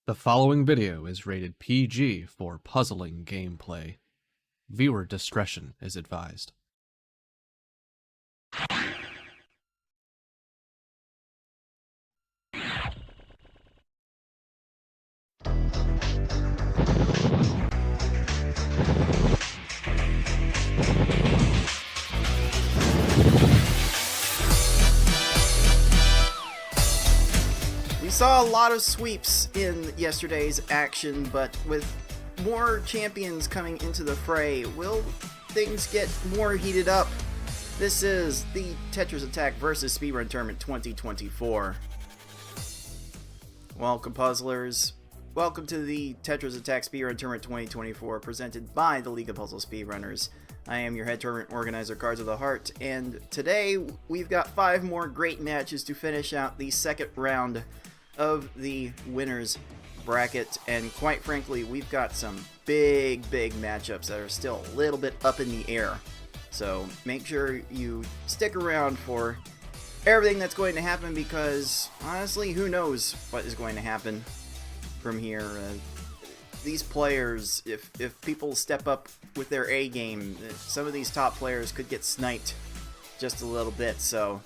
The following video is rated PG for puzzling gameplay. Viewer discretion is advised. We saw a lot of sweeps in yesterday's action, but with more champions coming into the fray, will things get more heated up? This is the Tetris Attack vs. Speedrun Tournament 2024. Welcome, puzzlers. Welcome to the Tetris Attack Speedrun Tournament 2024, presented by the League of Puzzle Speedrunners. I am your head tournament organizer, Cards of the Heart, and today we've got 5 more great matches to finish out the second round of the winners bracket, and quite frankly, we've got some big matchups that are still a little bit up in the air. So make sure you stick around for everything that's going to happen, because honestly, who knows what is going to happen from here. These players, if people step up with their A game, some of these top players could get sniped just a little bit. So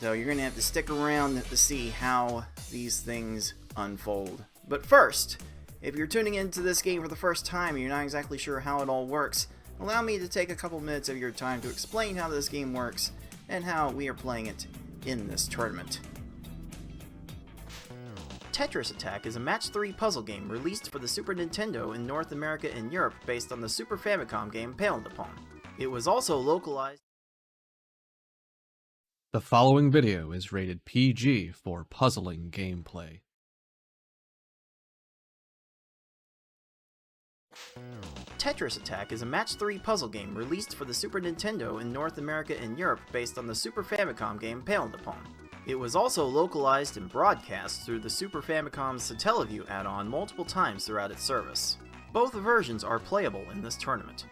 you're going to have to stick around to see how these things unfold. But first, if you're tuning into this game for the first time and you're not exactly sure how it all works, allow me to take a couple minutes of your time to explain how this game works and how we are playing it in this tournament. Tetris Attack is a match 3 puzzle game released for the Super Nintendo in North America and Europe based on the Super Famicom game Paled Upon. It was also localized. The following video is rated PG for puzzling gameplay. Tetris Attack is a match 3 puzzle game released for the Super Nintendo in North America and Europe based on the Super Famicom game Paled Upon. It was also localized and broadcast through the Super Famicom's Satellaview add-on multiple times throughout its service. Both versions are playable in this tournament.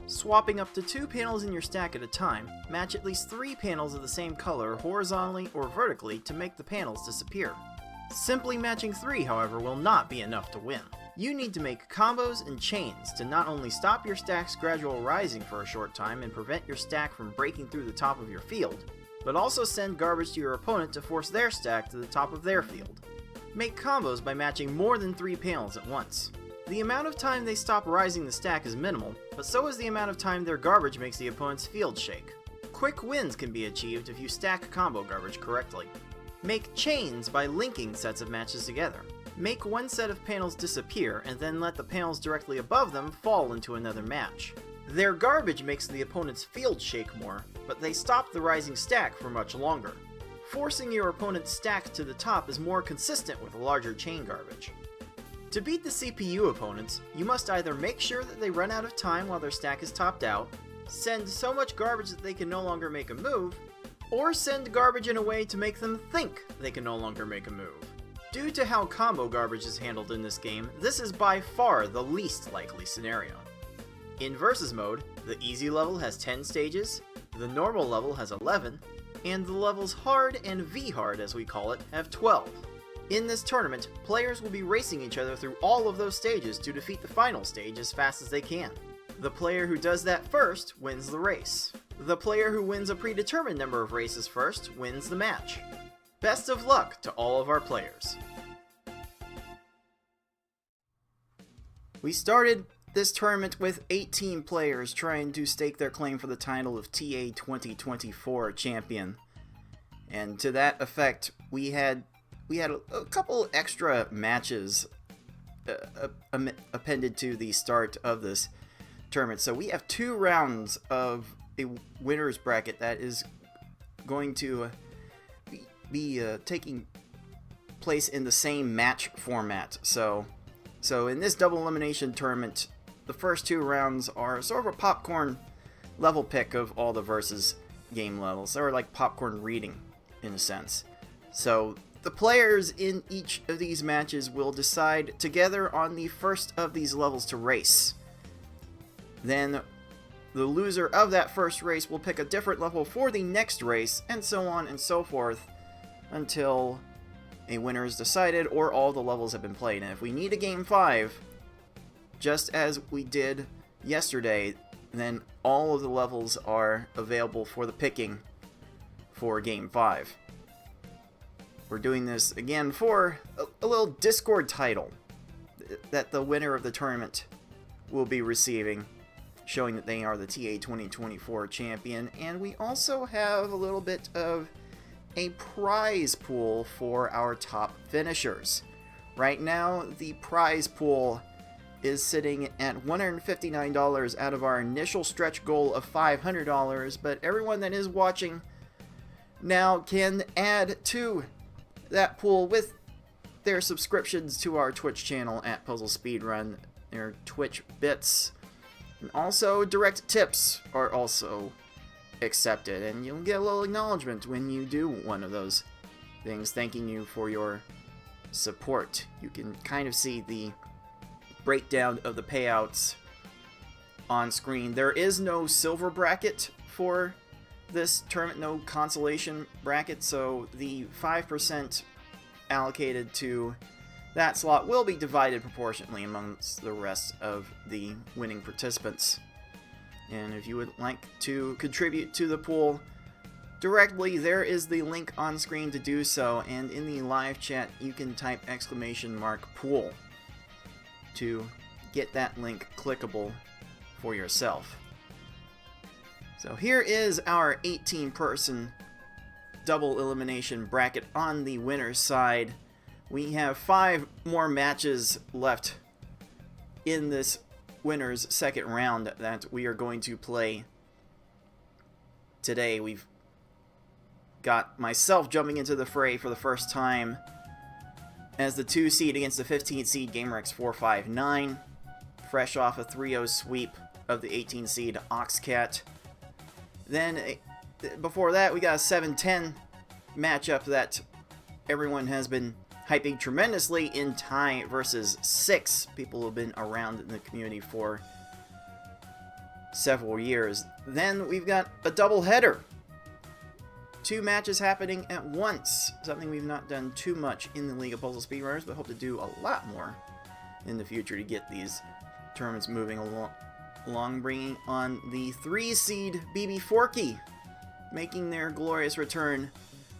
Swapping up to 2 panels in your stack at a time, match at least 3 panels of the same color horizontally or vertically to make the panels disappear. Simply matching 3, however, will not be enough to win. You need to make combos and chains to not only stop your stack's gradual rising for a short time and prevent your stack from breaking through the top of your field, but also send garbage to your opponent to force their stack to the top of their field. Make combos by matching more than 3 panels at once. The amount of time they stop rising the stack is minimal, but so is the amount of time their garbage makes the opponent's field shake. Quick wins can be achieved if you stack combo garbage correctly. Make chains by linking sets of matches together. Make one set of panels disappear and then let the panels directly above them fall into another match. Their garbage makes the opponent's field shake more, but they stop the rising stack for much longer. Forcing your opponent's stack to the top is more consistent with larger chain garbage. To beat the CPU opponents, you must either make sure that they run out of time while their stack is topped out, send so much garbage that they can no longer make a move, or send garbage in a way to make them think they can no longer make a move. Due to how combo garbage is handled in this game, this is by far the least likely scenario. In Versus mode, the easy level has 10 stages, the normal level has 11, and the levels Hard and V-Hard, as we call it, have 12. In this tournament, players will be racing each other through all of those stages to defeat the final stage as fast as they can. The player who does that first wins the race. The player who wins a predetermined number of races first wins the match. Best of luck to all of our players. We started this tournament with 18 players trying to stake their claim for the title of TA 2024 champion. And to that effect, we had a couple extra matches appended to the start of this tournament. So we have 2 rounds of a winner's bracket that is going to be taking place in the same match format. So in this double elimination tournament, the first 2 rounds are sort of a popcorn level pick of all the versus game levels. They're like popcorn reading in a sense. So the players in each of these matches will decide together on the first of these levels to race. Then the loser of that first race will pick a different level for the next race, and so on and so forth until a winner is decided or all the levels have been played. And if we need a Game 5, just as we did yesterday, then all of the levels are available for the picking for Game 5. We're doing this again for a little Discord title that the winner of the tournament will be receiving, showing that they are the TA 2024 champion. And we also have a little bit of a prize pool for our top finishers. Right now, the prize pool is sitting at $159 out of our initial stretch goal of $500, but everyone that is watching now can add to that pool with their subscriptions to our Twitch channel at Puzzle Speedrun, their Twitch bits. And also, direct tips are also accepted, and you'll get a little acknowledgement when you do one of those things, thanking you for your support. You can kind of see the breakdown of the payouts on screen. There is no silver bracket for this tournament, no consolation bracket, so the 5% allocated to that slot will be divided proportionately amongst the rest of the winning participants. And if you would like to contribute to the pool directly, there is the link on screen to do so, and in the live chat you can type !pool to get that link clickable for yourself. So here is our 18-person double elimination bracket on the winner's side. We have 5 more matches left in this winner's second round that we are going to play today. We've got myself jumping into the fray for the first time as the 2 seed against the 15th seed GameRex459, fresh off a 3-0 sweep of the 18 seed Oxcat. Then before that, we got a 7-10 matchup that everyone has been hyping tremendously in Ty versus 6. People who have been around in the community for several years. Then we've got a double header. 2 matches happening at once. Something we've not done too much in the League of Puzzle Speedrunners, but hope to do a lot more in the future to get these tournaments moving along, bringing on the 3 seed BB Forky, making their glorious return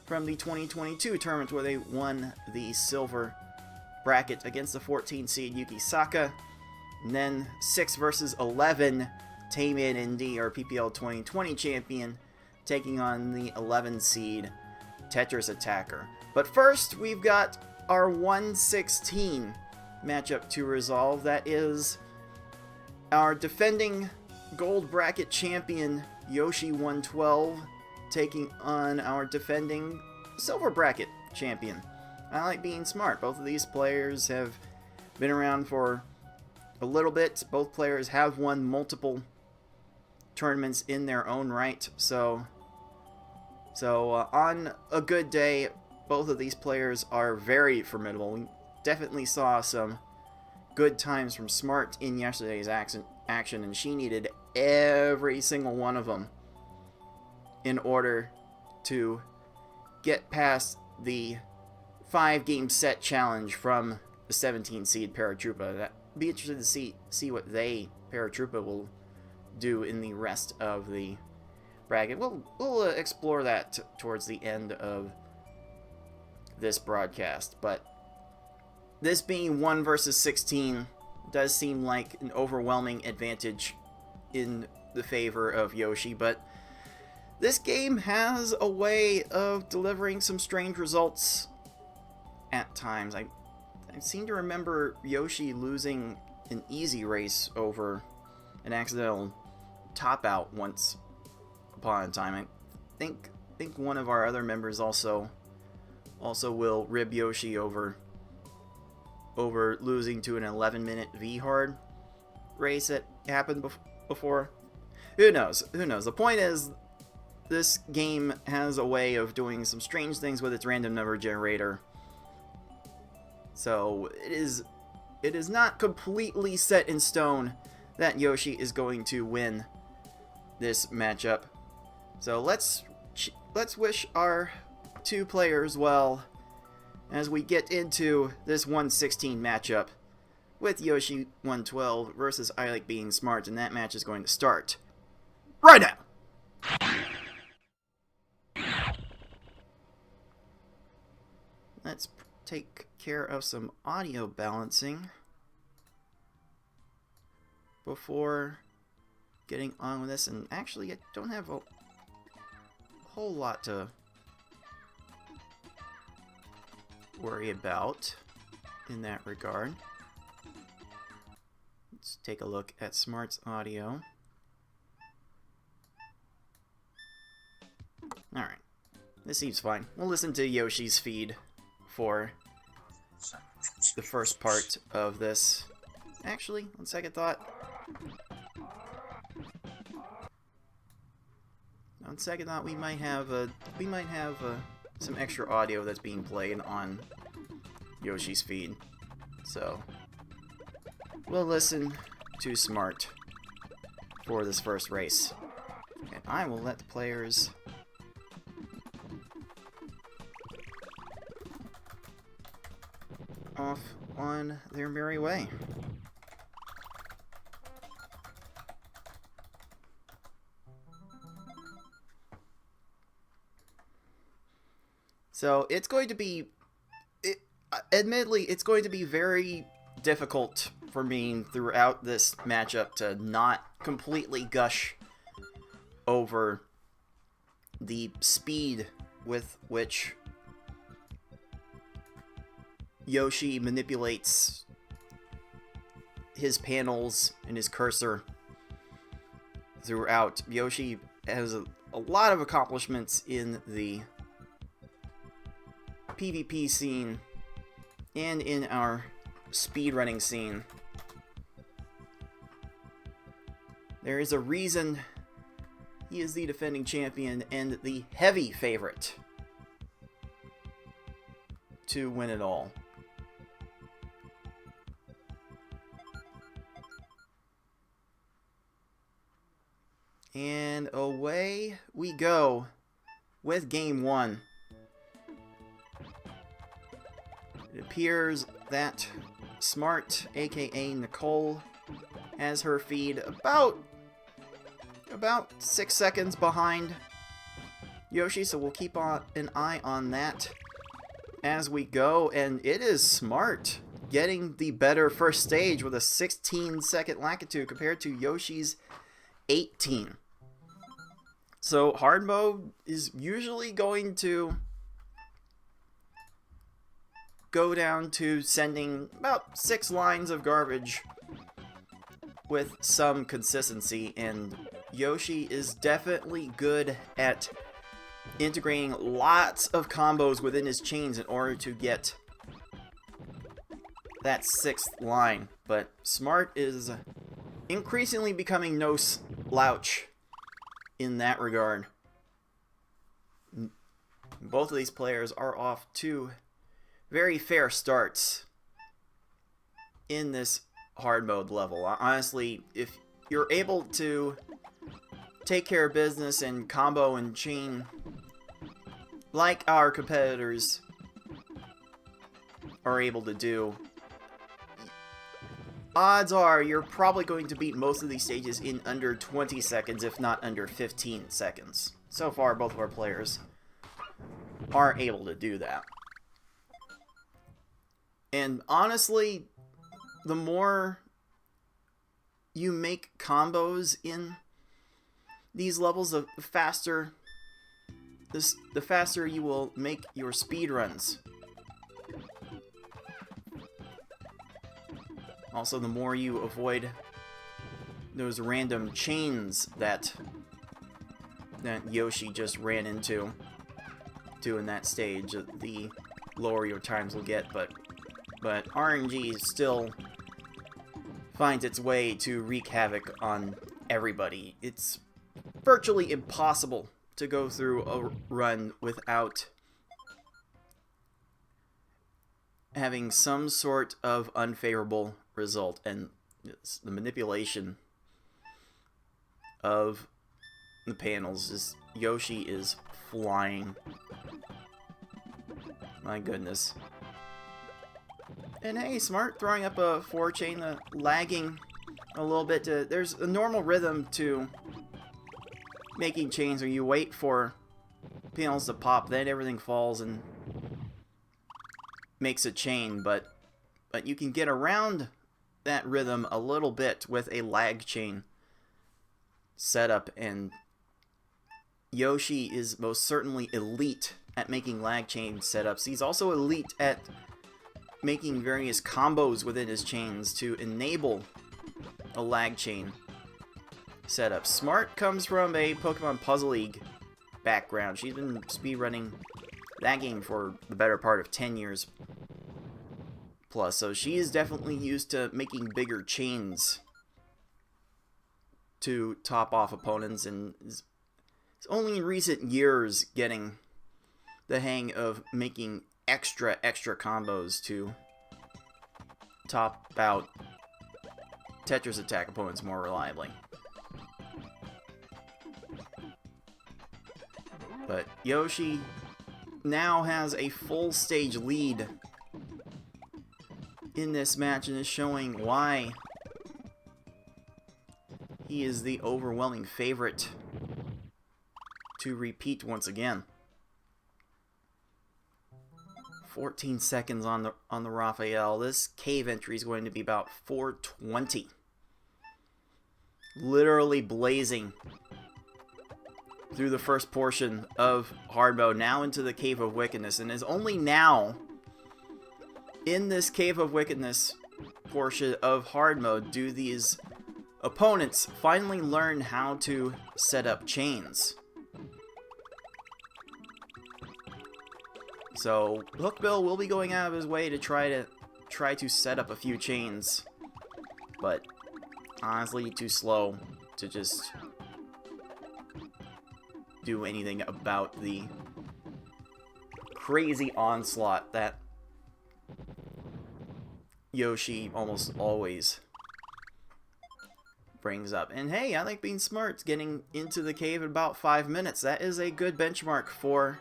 from the 2022 tournament where they won the silver bracket against the 14 seed Yuki Saka. And then 6 versus 11, Taemin ND, our PPL 2020 champion, taking on the 11 seed Tetris Attacker. But first, we've got our 1/16 matchup to resolve. That is our defending gold bracket champion Yoschi112 taking on our defending silver bracket champion. I like being smart. Both of these players have been around for a little bit. Both players have won multiple tournaments in their own right. So on a good day, both of these players are very formidable. We definitely saw some good times from Smart in yesterday's action, and she needed every single one of them in order to get past the 5-game set challenge from the 17 seed Paratroopa. That be interested to see what Paratroopa will do in the rest of the bracket. We'll explore that towards the end of this broadcast, but this being 1 versus 16 does seem like an overwhelming advantage in the favor of Yoshi, but this game has a way of delivering some strange results at times. I seem to remember Yoshi losing an easy race over an accidental top-out once upon a time. I think one of our other members also will rib Yoshi over losing to an 11-minute V-hard race that happened before. Who knows? The point is, this game has a way of doing some strange things with its random number generator. So it is not completely set in stone that Yoshi is going to win this matchup. So let's wish our 2 players well as we get into this 116 matchup with Yoschi112 versus ilikebeingsmart, and that match is going to start right now. Let's take care of some audio balancing before getting on with this. And actually, I don't have a whole lot to worry about in that regard. Let's take a look at Smart's audio. Alright, this seems fine. We'll listen to Yoshi's feed for the first part of this. Actually, on second thought, we might have some extra audio that's being played on Yoshi's feed. So we'll listen to Smart for this first race, and I will let the players off on their merry way. So it's going to be, admittedly, it's going to be very difficult for me throughout this matchup to not completely gush over the speed with which Yoshi manipulates his panels and his cursor throughout. Yoshi has a lot of accomplishments in the PvP scene and in our speedrunning scene. There is a reason he is the defending champion and the heavy favorite to win it all. And away we go with game one. It appears that Smart, aka Nicole, has her feed about 6 seconds behind Yoshi, so we'll keep an eye on that as we go. And it is Smart getting the better first stage with a 16-second latitude compared to Yoshi's 18. So hard mode is usually going to go down to sending about 6 lines of garbage with some consistency, and Yoshi is definitely good at integrating lots of combos within his chains in order to get that 6th line. But Smart is increasingly becoming no slouch in that regard. Both of these players are off to very fair starts in this hard mode level. Honestly, if you're able to take care of business and combo and chain like our competitors are able to do, odds are you're probably going to beat most of these stages in under 20 seconds, if not under 15 seconds. So far, both of our players are able to do that. And honestly, the more you make combos in these levels, the faster you will make your speedruns. Also, the more you avoid those random chains that Yoshi just ran into in that stage, the lower your times will get. But RNG still finds its way to wreak havoc on everybody. It's virtually impossible to go through a run without having some sort of unfavorable result, and the manipulation of the panels is Yoshi is flying. My goodness. And hey, Smart throwing up a 4 chain, lagging a little bit. There's a normal rhythm to making chains where you wait for panels to pop, then everything falls and makes a chain, but you can get around that rhythm a little bit with a lag chain setup, and Yoshi is most certainly elite at making lag chain setups. He's also elite at making various combos within his chains to enable a lag chain setup. Smart comes from a Pokemon Puzzle League background. She's been speedrunning that game for the better part of 10 years plus, so she is definitely used to making bigger chains to top off opponents, and is only in recent years getting the hang of making extra combos to top out Tetris attack opponents more reliably. But Yoshi now has a full stage lead in this match and is showing why he is the overwhelming favorite to repeat once again. 14 seconds on the Raphael. This cave entry is going to be about 420. Literally blazing through the first portion of hard mode, now into the Cave of Wickedness, and is only now in this Cave of Wickedness portion of hard mode do these opponents finally learn how to set up chains. So Hookbill will be going out of his way to try to set up a few chains, but honestly too slow to just do anything about the crazy onslaught that Yoshi almost always brings up. And hey, ilikebeingsmart's getting into the cave in about 5 minutes. That is a good benchmark for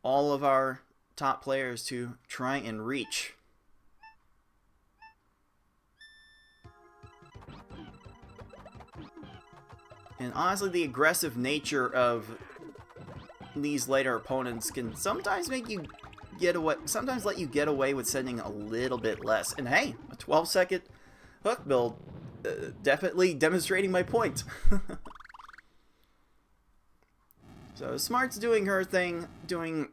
all of our top players to try and reach. And honestly, the aggressive nature of these later opponents can sometimes make you get away, sometimes let you get away with sending a little bit less. And hey, a 12-second hook build, definitely demonstrating my point. So Smart's doing her thing, doing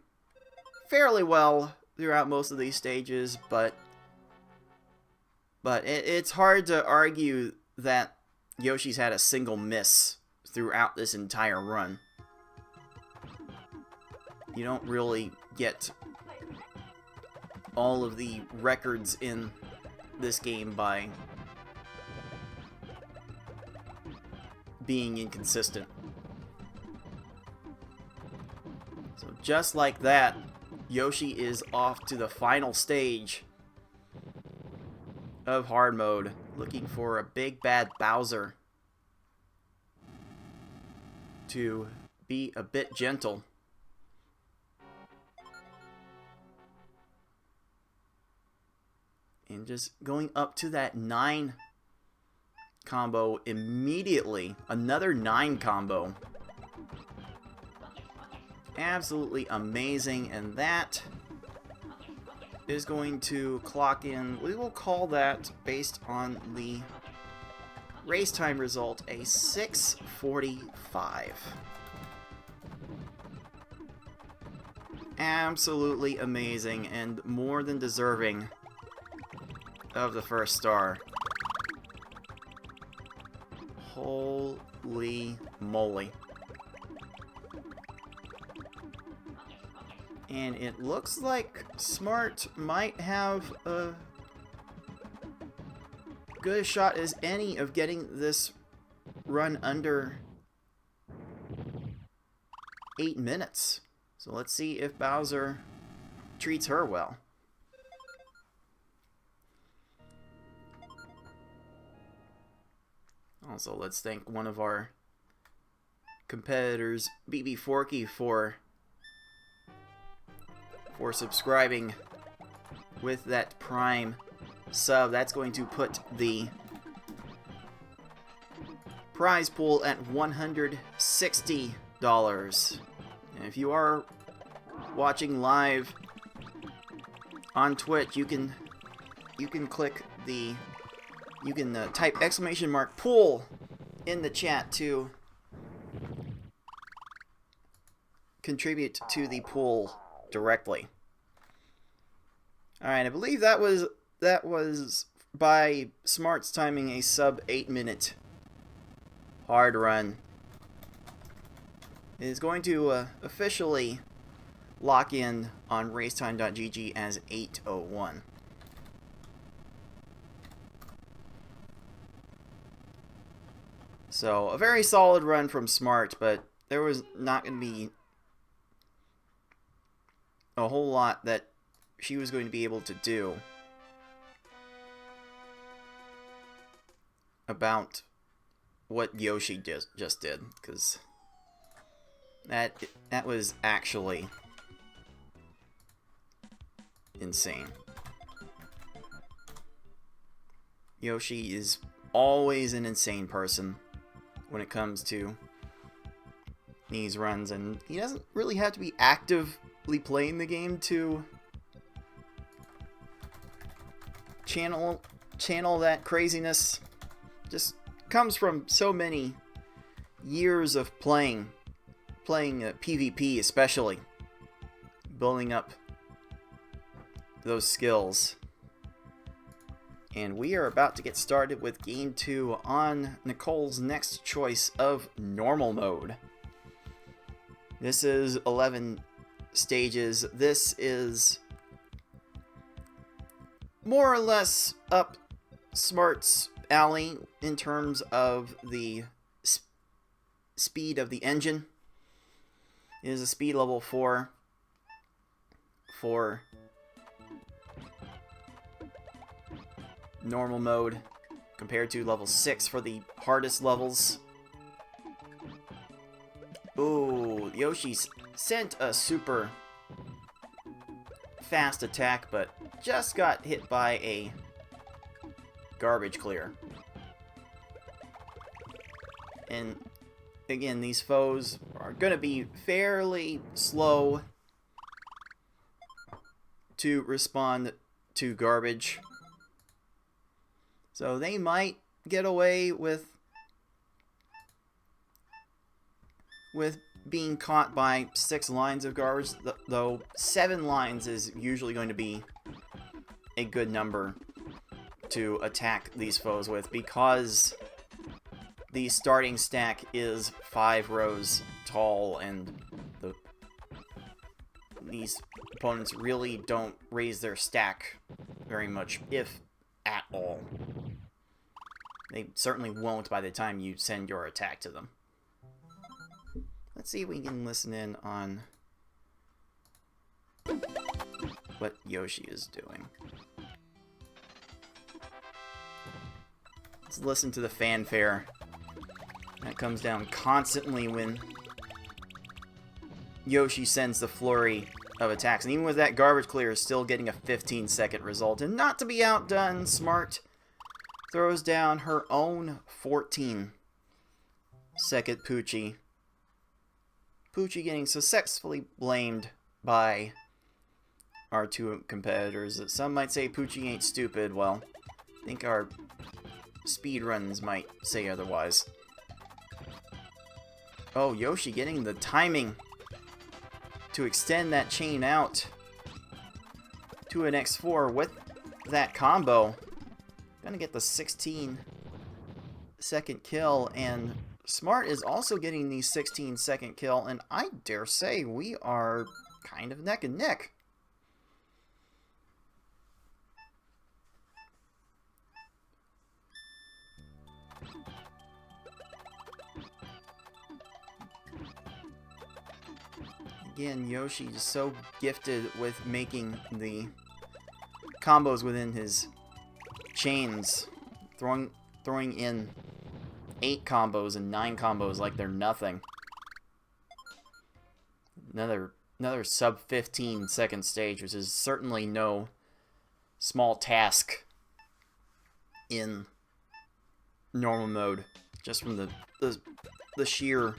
fairly well throughout most of these stages, but it's hard to argue that Yoshi's had a single miss throughout this entire run. You don't really get all of the records in this game by being inconsistent. So just like that, Yoshi is off to the final stage of hard mode, looking for a big bad Bowser to be a bit gentle. And just going up to that 9 combo immediately. Another 9 combo. Absolutely amazing. And that is going to clock in, we will call that, based on the race time result, a 6:45. Absolutely amazing and more than deserving of the first star. Holy moly. And it looks like Smart might have a good a shot as any of getting this run under 8 minutes. So let's see if Bowser treats her well. Also, let's thank one of our competitors, BB Forky, for subscribing with that Prime sub. That's going to put the prize pool at $160. And if you are watching live on Twitch, you can click the type !pool in the chat to contribute to the pool directly. All right, I believe that was by Smart's timing a sub 8-minute hard run. It is going to officially lock in on racetime.gg as 8:01. So, a very solid run from Smart, but there was not going to be a whole lot that she was going to be able to do about what Yoshi just did, because that was actually insane. Yoshi is always an insane person when it comes to these runs, and he doesn't really have to be actively playing the game to channel that craziness. Just comes from so many years of playing PvP, especially building up those skills. And we are about to get started with Game 2 on Nicole's next choice of Normal Mode. This is 11 stages. This is more or less up Smart's alley in terms of the speed of the engine. It is a speed level 4 for normal mode compared to level 6 for the hardest levels. Ooh, Yoshi's sent a super fast attack, but just got hit by a garbage clear. And again, these foes are going to be fairly slow to respond to garbage. So they might get away with being caught by 6 lines of garbage, though 7 lines is usually going to be a good number to attack these foes with, because the starting stack is 5 rows tall, and these opponents really don't raise their stack very much, if at all. They certainly won't by the time you send your attack to them. Let's see if we can listen in on what Yoshi is doing. Let's listen to the fanfare that comes down constantly when Yoshi sends the flurry of attacks. And even with that garbage clear, is still getting a 15-second result. And not to be outdone, Smart throws down her own 14-second Poochie. Poochie getting successfully blamed by our 2 competitors. Some might say Poochie ain't stupid. Well, I think our speedruns might say otherwise. Oh, Yoshi getting the timing to extend that chain out to an X4 with that combo. Gonna get the 16-second kill, and Smart is also getting the 16-second kill, and I dare say we are kind of neck and neck. Again, Yoshi is so gifted with making the combos within his chains, throwing in 8 combos and 9 combos like they're nothing. Another sub 15-second stage, which is certainly no small task in normal mode, just from the sheer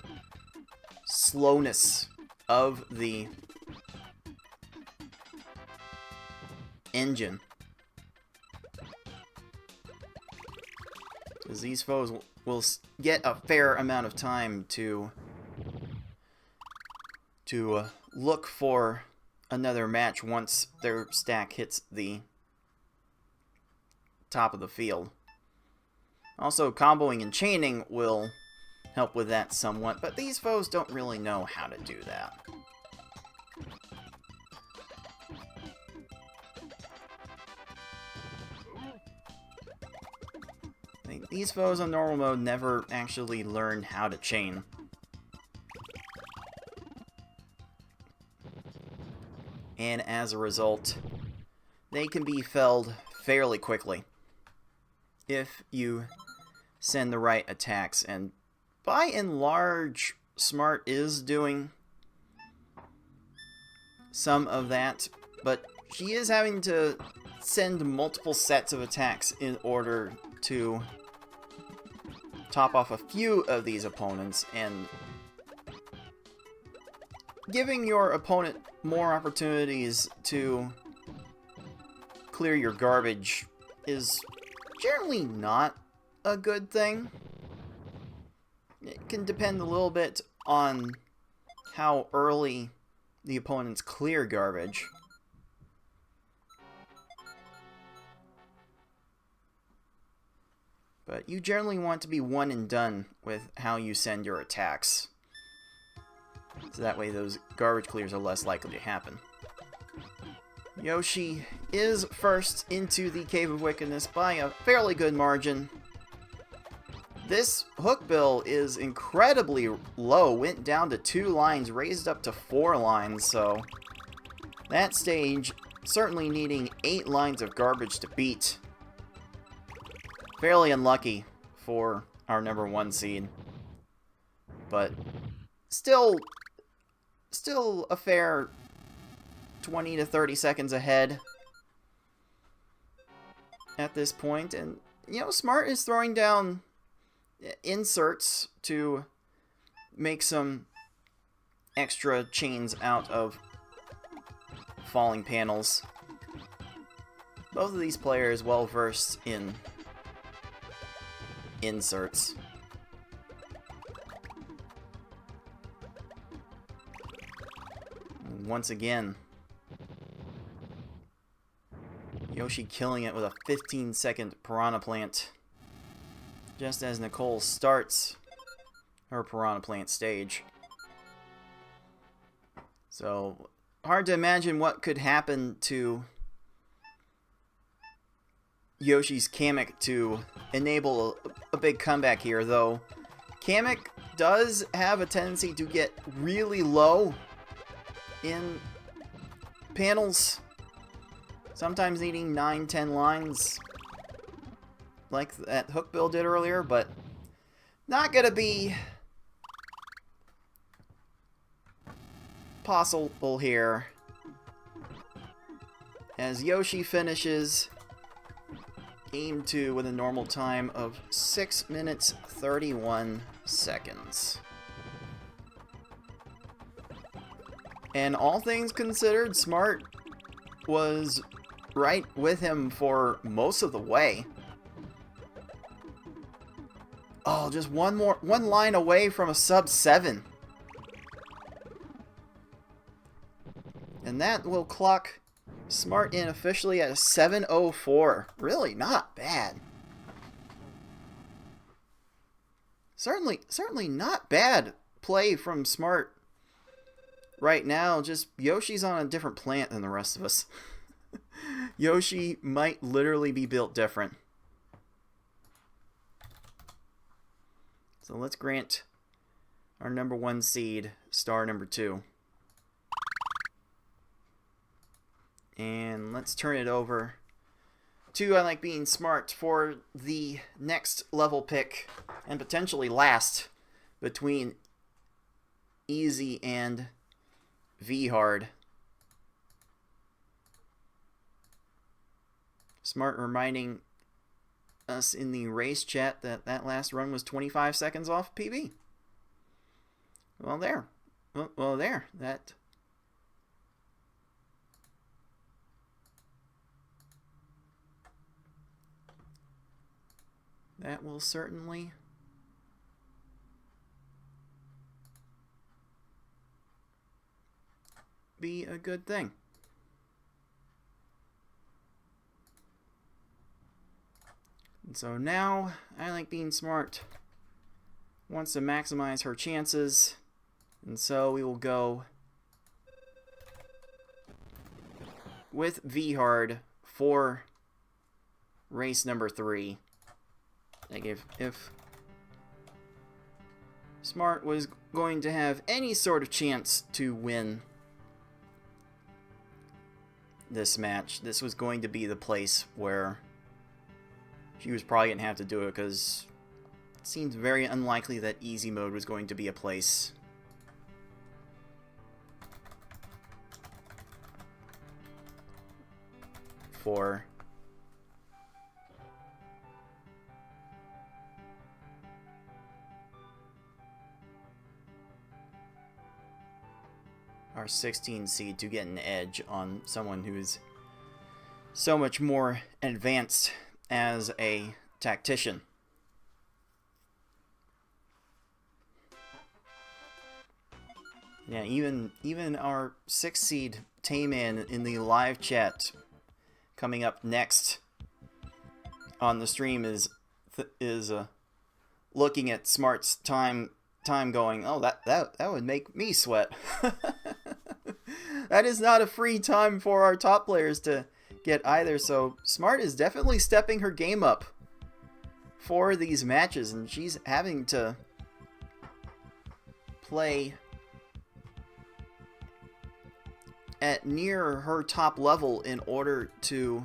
slowness of the engine. Because these foes will get a fair amount of time to look for another match once their stack hits the top of the field. Also, comboing and chaining will help with that somewhat, but these foes don't really know how to do that. These foes on normal mode never actually learn how to chain. And as a result, they can be felled fairly quickly if you send the right attacks. And by and large, Smart is doing some of that, but she is having to send multiple sets of attacks in order to top off a few of these opponents, and giving your opponent more opportunities to clear your garbage is generally not a good thing. It can depend a little bit on how early the opponents clear garbage. But you generally want to be one and done with how you send your attacks. So that way those garbage clears are less likely to happen. Yoshi is first into the Cave of Wickedness by a fairly good margin. This hook bill is incredibly low, went down to 2 lines, raised up to 4 lines, so that stage certainly needing 8 lines of garbage to beat. Fairly unlucky for our number 1 seed, but still a fair 20 to 30 seconds ahead at this point. And you know, Smart is throwing down inserts to make some extra chains out of falling panels. Both of these players well versed in inserts. Once again, Yoshi killing it with a 15-second Piranha Plant, just as Nicole starts her Piranha Plant stage. So, hard to imagine what could happen to Yoshi's Kamek to enable a big comeback here, though Kamek does have a tendency to get really low in panels, sometimes needing 9-10 lines like that hook bill did earlier, but not gonna be possible here, as Yoshi finishes Game 2 with a normal time of 6 minutes 31 seconds. And all things considered, Smart was right with him for most of the way. Oh, just one line away from a sub 7. And that will clock Smart in officially at a 7:04. Really not bad. Certainly not bad play from Smart right now. Just Yoshi's on a different plant than the rest of us. Yoshi might literally be built different. So let's grant our number 1 seed star number 2. And let's turn it over to I Like Being Smart for the next level pick, and potentially last, between Easy and V Hard. Smart reminding us in the race chat that that last run was 25 seconds off PB. Well, there. Well, there. That will certainly be a good thing. And so now, I Like Being Smart wants to maximize her chances, and so we will go with V-Hard for race number 3. Like if Smart was going to have any sort of chance to win this match, this was going to be the place where she was probably going to have to do it, because it seems very unlikely that easy mode was going to be a place for our 16 seed to get an edge on someone who's so much more advanced as a tactician. Yeah, even our 6 seed Tayman in the live chat coming up next on the stream is looking at Smart's time going, oh, that would make me sweat. That is not a free time for our top players to get either, so Smart is definitely stepping her game up for these matches, and she's having to play at near her top level in order to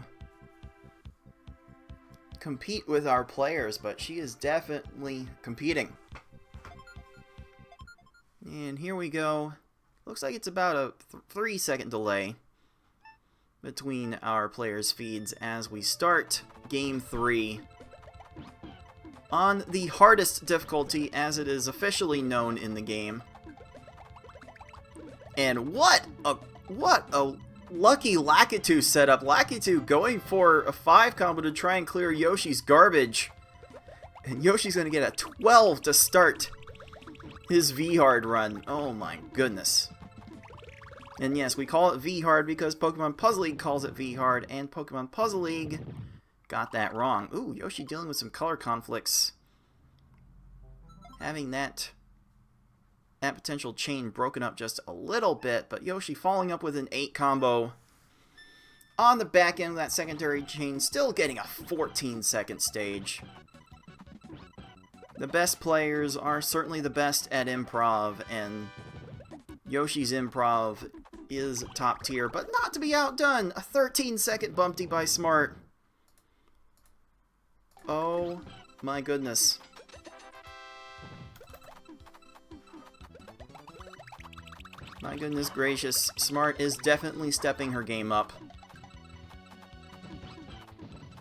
compete with our players, but she is definitely competing. And here we go. Looks like it's about a 3-second delay between our players' feeds as we start Game 3 on the hardest difficulty as it is officially known in the game. And what a lucky Lakitu setup. Lakitu going for a 5 combo to try and clear Yoshi's garbage. And Yoshi's going to get a 12 to start his V-Hard run. Oh my goodness. And yes, we call it V-Hard because Pokemon Puzzle League calls it V-Hard, and Pokemon Puzzle League got that wrong. Ooh, Yoshi dealing with some color conflicts. Having that potential chain broken up just a little bit, but Yoshi following up with an 8 combo on the back end of that secondary chain, still getting a 14-second stage. The best players are certainly the best at improv, and Yoshi's improv is top tier, but not to be outdone. A 13-second bumpty by Smart. Oh my goodness. My goodness gracious, Smart is definitely stepping her game up.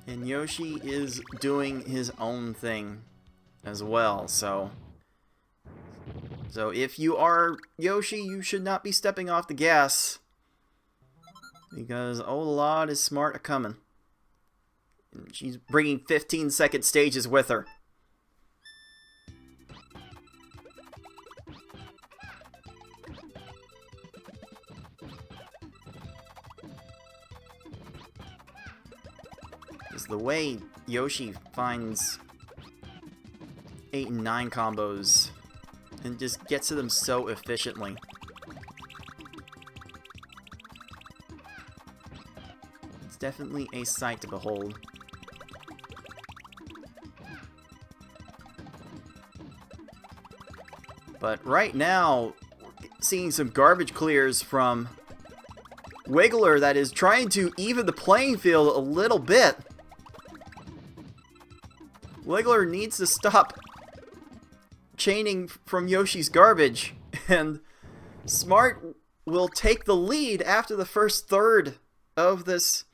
And Yoshi is doing his own thing as well, so if you are Yoshi, you should not be stepping off the gas, because oh Lord, is Smart a-coming. She's bringing 15-second stages with her. It's the way Yoshi finds 8 and 9 combos and just gets to them so efficiently. It's definitely a sight to behold. But right now, we're seeing some garbage clears from Wiggler that is trying to even the playing field a little bit. Wiggler needs to stop chaining from Yoshi's garbage, and Smart will take the lead after the first third of this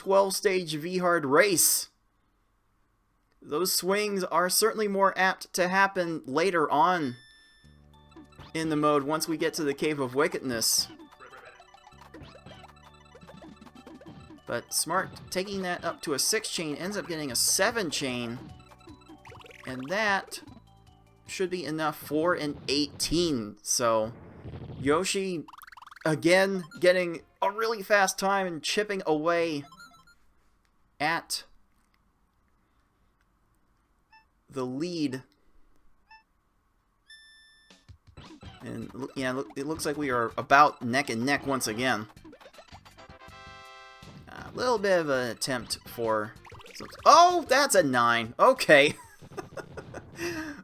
12-stage V-Hard race. Those swings are certainly more apt to happen later on in the mode once we get to the Cave of Wickedness. But Smart taking that up to a 6 chain ends up getting a 7 chain. And that should be enough for an 18. So Yoshi again getting a really fast time and chipping away at the lead. And yeah, it looks like we are about neck and neck once again. A little bit of an attempt for... Oh, that's a 9. Okay.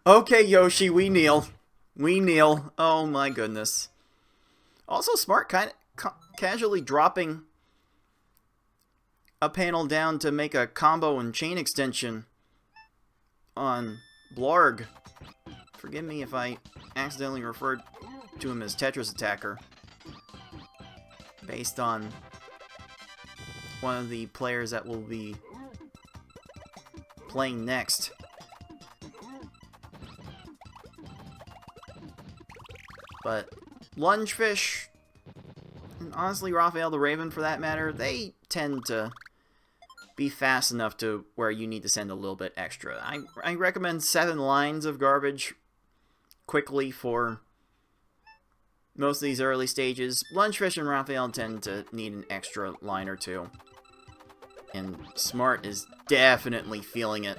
Okay, Yoshi, we kneel. We kneel. Oh my goodness. Also, Smart kind of casually dropping a panel down to make a combo and chain extension on Blarg. Forgive me if I accidentally referred to him as Tetris Attacker, based on one of the players that will be playing next. But Lungefish, and honestly Raphael the Raven for that matter, they tend to be fast enough to where you need to send a little bit extra. I recommend 7 lines of garbage quickly for most of these early stages. Lungefish and Raphael tend to need an extra line or 2. And Smart is definitely feeling it.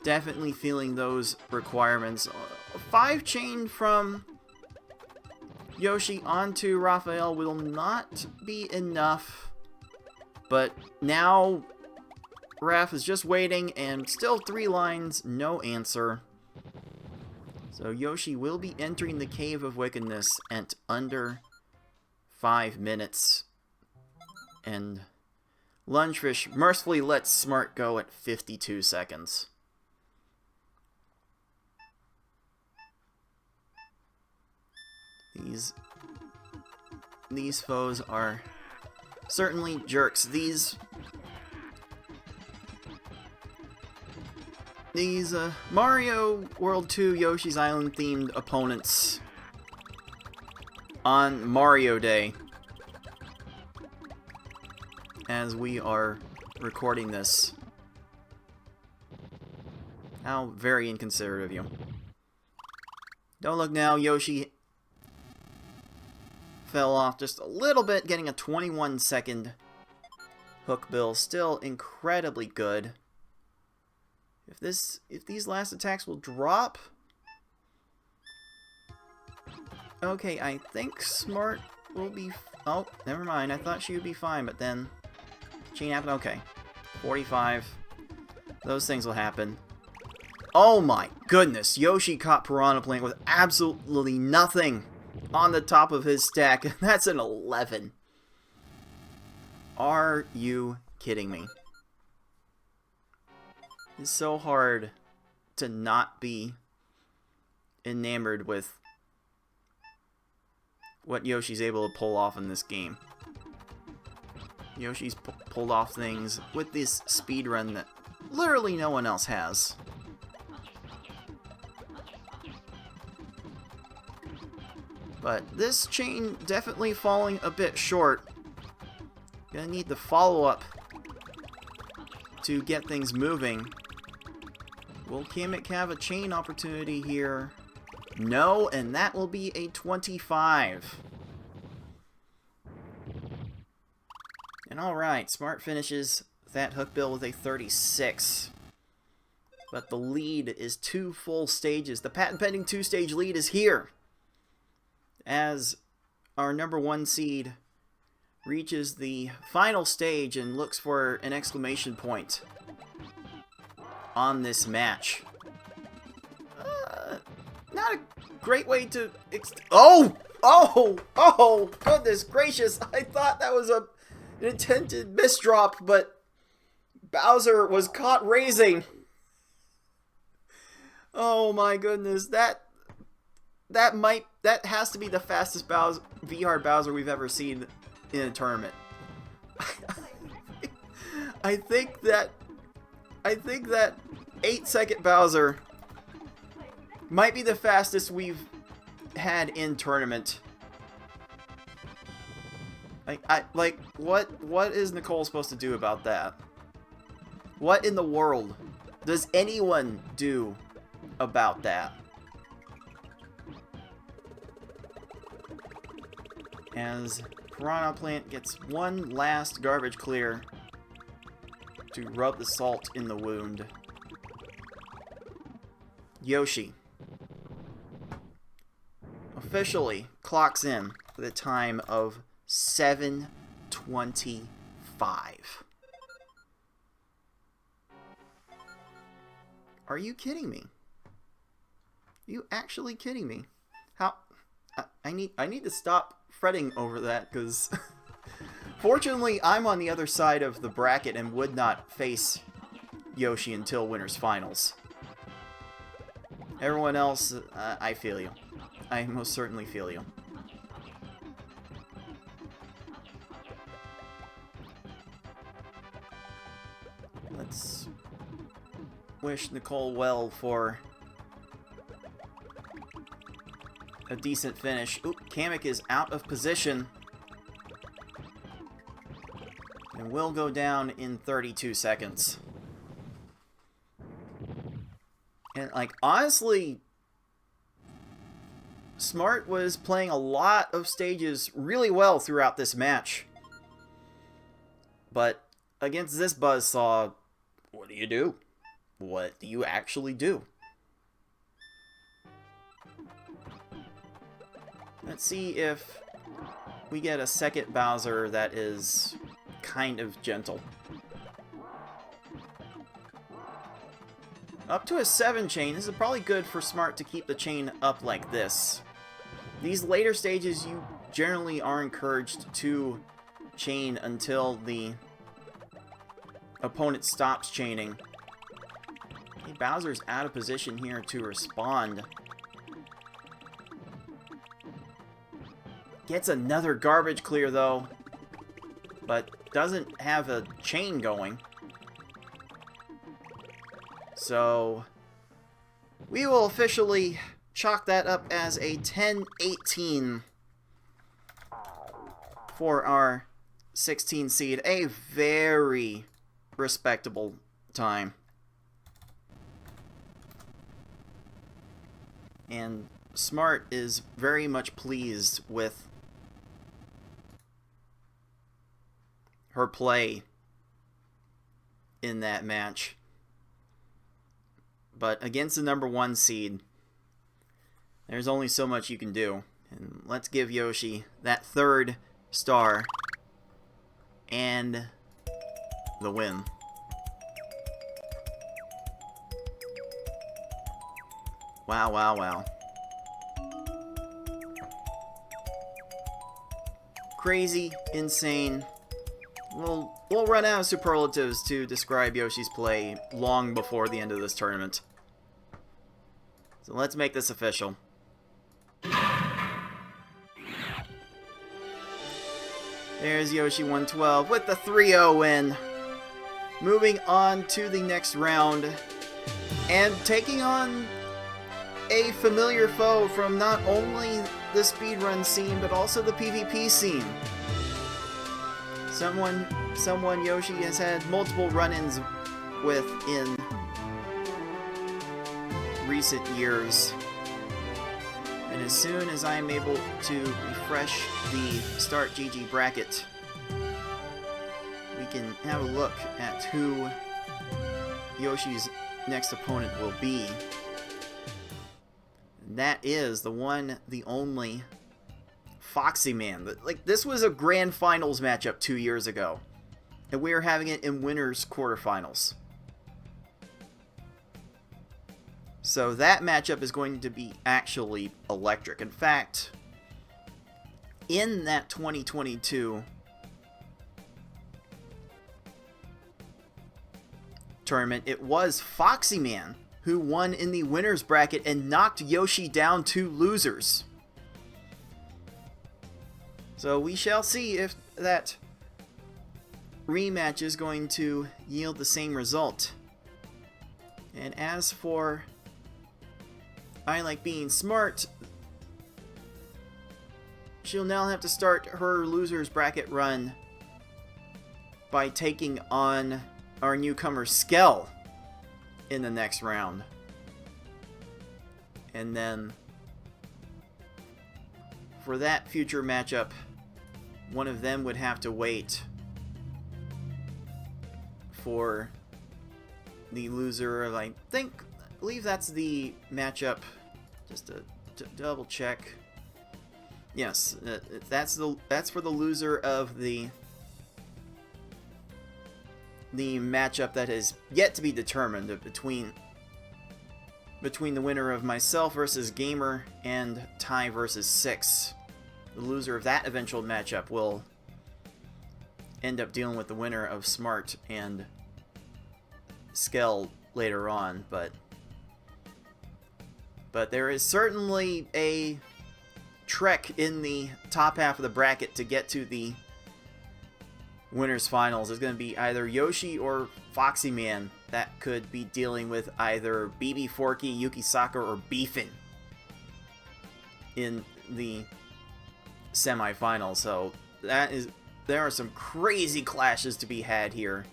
Definitely feeling those requirements. A 5 chain from Yoshi onto Raphael will not be enough. But now Raph is just waiting, and still 3 lines, no answer. So Yoshi will be entering the Cave of Wickedness at under 5 minutes. And Lungefish mercifully lets Smart go at 52 seconds. These foes are certainly jerks. These Mario World 2 Yoshi's Island themed opponents on Mario Day, as we are recording this. How very inconsiderate of you. Don't look now, Yoshi fell off just a little bit, getting a 21-second hook bill. Still incredibly good. If these last attacks will drop. Okay, I think Smart will be... Oh, never mind. I thought she would be fine, but then chain happened. Okay. 45. Those things will happen. Oh my goodness. Yoshi caught Piranha Plant with absolutely nothing on the top of his stack. That's an 11. Are you kidding me? It's so hard to not be enamored with what Yoshi's able to pull off in this game. Yoshi's pulled off things with this speedrun that literally no one else has. But this chain definitely falling a bit short. Gonna need the follow-up to get things moving. Will Kamek have a chain opportunity here? No, and that will be a 25. And alright, Smart finishes that hook bill with a 36. But the lead is 2 full stages. The patent-pending 2-stage lead is here, as our number 1 seed reaches the final stage and looks for an exclamation point on this match. Not a great way to... Oh! Goodness gracious! I thought that was an intended misdrop, but Bowser was caught raising. Oh my goodness, that has to be the fastest Bowser, V-Hard Bowser we've ever seen in a tournament. I think that 8-second Bowser might be the fastest we've had in tournament. Like what is Nicole supposed to do about that? What in the world does anyone do about that? As Piranha Plant gets one last garbage clear to rub the salt in the wound. Yoshi officially clocks in with a time of 7:25. Are you kidding me? Are you actually kidding me? How? I need to stop fretting over that, because fortunately I'm on the other side of the bracket and would not face Yoshi until winners finals. Everyone else, I feel you. I most certainly feel you. Let's wish Nicole well for a decent finish. Oop, Kamek is out of position. And will go down in 32 seconds. And, like, honestly, Smart was playing a lot of stages really well throughout this match. But against this buzzsaw, what do you do? What do you actually do? Let's see if we get a second Bowser that is kind of gentle. Up to a 7 chain. This is probably good for Smart to keep the chain up like this. These later stages, you generally are encouraged to chain until the opponent stops chaining. Okay, Bowser's out of position here to respond. Gets another garbage clear, though, but doesn't have a chain going. So we will officially chalk that up as a 10-18 for our 16 seed. A very respectable time. And Smart is very much pleased with her play in that match. But against the number 1 seed, there's only so much you can do. And let's give Yoshi that 3rd star and the win. Wow, wow, wow. Crazy, insane. We'll run out of superlatives to describe Yoshi's play long before the end of this tournament. So let's make this official. There's Yoschi112 with the 3-0 win. Moving on to the next round. And taking on a familiar foe from not only the speedrun scene, but also the PvP scene. Someone Yoshi has had multiple run-ins with in recent years. And as soon as I'm able to refresh the Start GG bracket, we can have a look at who Yoshi's next opponent will be. And that is the one, the only Foxy Man. Like, this was a grand finals matchup 2 years ago, and we are having it in winners quarterfinals. So that matchup is going to be actually electric. In fact, in that 2022 tournament, it was Foxy Man who won in the winners bracket and knocked Yoshi down to losers. So we shall see if that rematch is going to yield the same result. And as for ilikebeingsmart, she'll now have to start her loser's bracket run by taking on our newcomer Skell in the next round. And then for that future matchup, one of them would have to wait for the loser of, I believe that's the matchup, just to double check. Yes, that's for the loser of the matchup that is yet to be determined between the winner of myself versus Gamer and Ty versus Six. The loser of that eventual matchup will end up dealing with the winner of Smart and Skell later on, but there is certainly a trek in the top half of the bracket to get to the winners finals. It's going to be either Yoshi or Foxy Man that could be dealing with either BB Forky, Yuki Saka, or Beefin in the semifinals. So there are some crazy clashes to be had here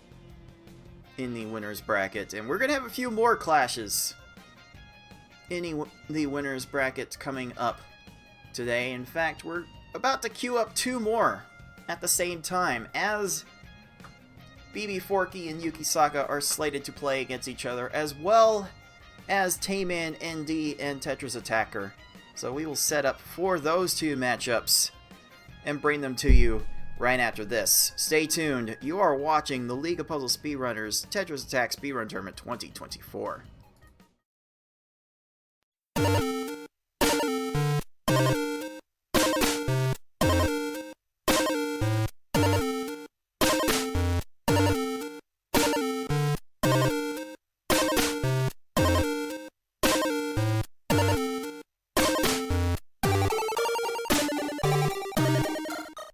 in the winners bracket, and we're gonna have a few more clashes in the winners bracket coming up today. In fact, we're about to queue up two more at the same time, as BB Forky and Yuki Saka are slated to play against each other, as well as Tayman ND and Tetris Attacker. So we will set up for those two matchups and bring them to you right after this. Stay tuned. You are watching the League of Puzzle Speedrunners Tetris Attack Speedrun Tournament 2024.